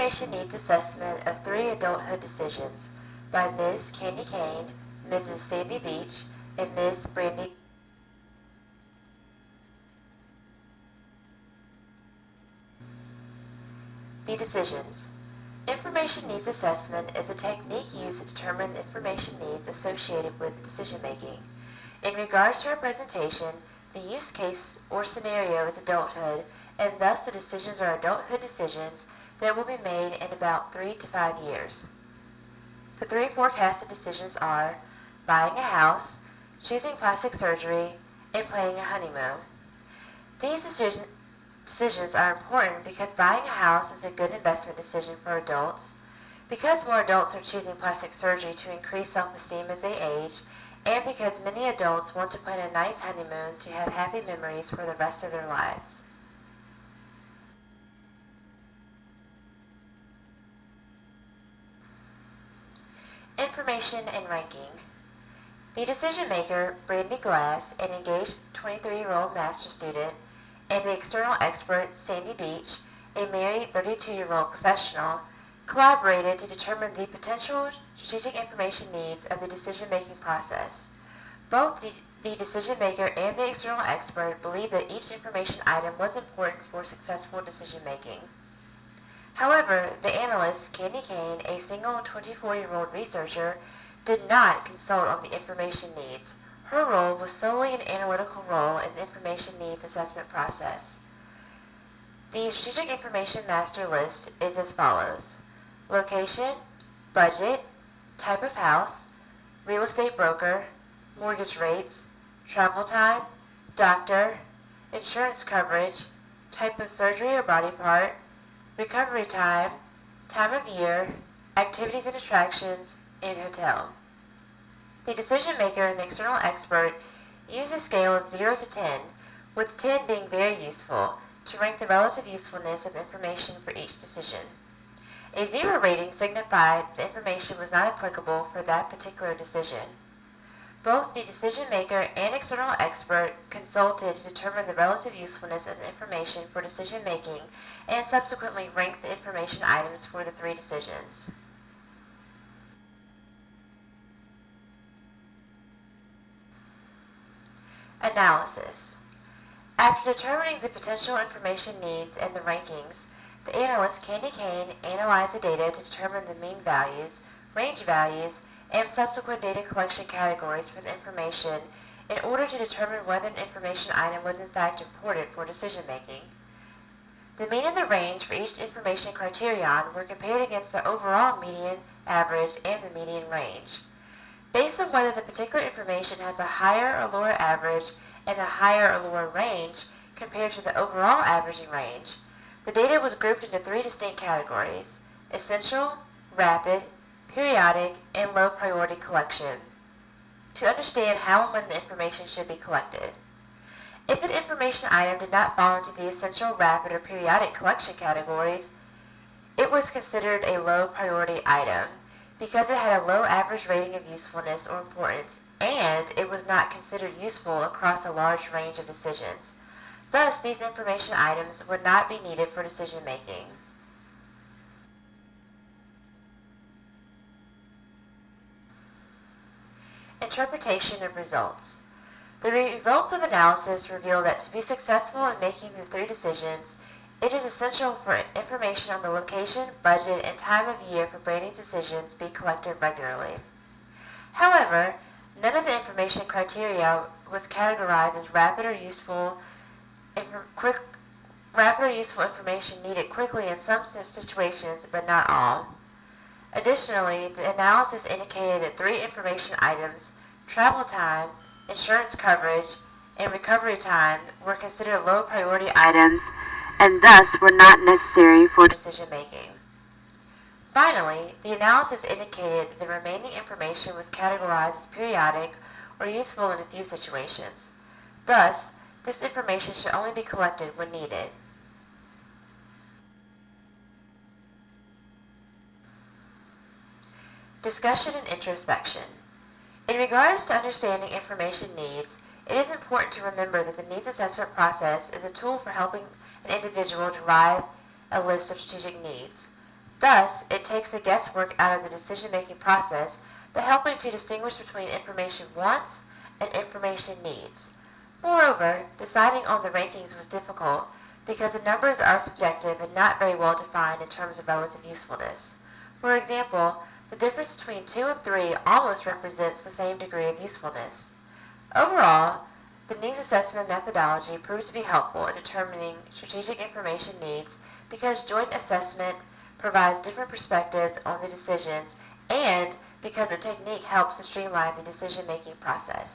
Information Needs Assessment of Three Adulthood Decisions by Ms. Candy Kane, Mrs. Sandy Beach, and Ms. Brandy. The decisions. Information needs assessment is a technique used to determine the information needs associated with decision-making. In regards to our presentation, the use case or scenario is adulthood, and thus the decisions are adulthood decisions that will be made in about 3 to 5 years. The three forecasted decisions are buying a house, choosing plastic surgery, and planning a honeymoon. These decisions are important because buying a house is a good investment decision for adults, because more adults are choosing plastic surgery to increase self-esteem as they age, and because many adults want to plan a nice honeymoon to have happy memories for the rest of their lives. Information and ranking. The decision maker, Brandy Glass, an engaged 23-year-old master's student, and the external expert, Sandy Beach, a married 32-year-old professional, collaborated to determine the potential strategic information needs of the decision-making process. Both the decision maker and the external expert believed that each information item was important for successful decision-making. However, the analyst, Candy Kane, a single 24-year-old researcher, did not consult on the information needs. Her role was solely an analytical role in the information needs assessment process. The strategic information master list is as follows: location, budget, type of house, real estate broker, mortgage rates, travel time, doctor, insurance coverage, type of surgery or body part, recovery time, time of year, activities and attractions, and hotel. The decision maker and the external expert use a scale of 0 to 10, with 10 being very useful, to rank the relative usefulness of information for each decision. A 0 rating signified the information was not applicable for that particular decision. Both the decision maker and external expert consulted to determine the relative usefulness of the information for decision making and subsequently ranked the information items for the three decisions. Analysis. After determining the potential information needs and the rankings, the analyst, Candy Kane, analyzed the data to determine the mean values, range values, and subsequent data collection categories for the information in order to determine whether an information item was in fact important for decision making. The mean and the range for each information criterion were compared against the overall median, average, and the median range. Based on whether the particular information has a higher or lower average and a higher or lower range compared to the overall averaging range, the data was grouped into three distinct categories: essential, rapid, periodic, and low priority collection, to understand how and when the information should be collected. If an information item did not fall into the essential, rapid, or periodic collection categories, it was considered a low priority item because it had a low average rating of usefulness or importance, and it was not considered useful across a large range of decisions. Thus, these information items would not be needed for decision making. Interpretation of results. The results of analysis reveal that to be successful in making the three decisions, it is essential for information on the location, budget, and time of year for branding decisions be collected regularly. However, none of the information criteria was categorized as rapid or useful information needed quickly in some situations, but not all. Additionally, the analysis indicated that three information items, travel time, insurance coverage, and recovery time, were considered low priority items and thus were not necessary for decision making. Finally, the analysis indicated that the remaining information was categorized as periodic or useful in a few situations. Thus, this information should only be collected when needed. Discussion and introspection. In regards to understanding information needs, it is important to remember that the needs assessment process is a tool for helping an individual derive a list of strategic needs. Thus, it takes the guesswork out of the decision-making process by helping to distinguish between information wants and information needs. Moreover, deciding on the rankings was difficult because the numbers are subjective and not very well defined in terms of relative usefulness. For example, the difference between 2 and 3 almost represents the same degree of usefulness. Overall, the needs assessment methodology proves to be helpful in determining strategic information needs because joint assessment provides different perspectives on the decisions and because the technique helps to streamline the decision-making process.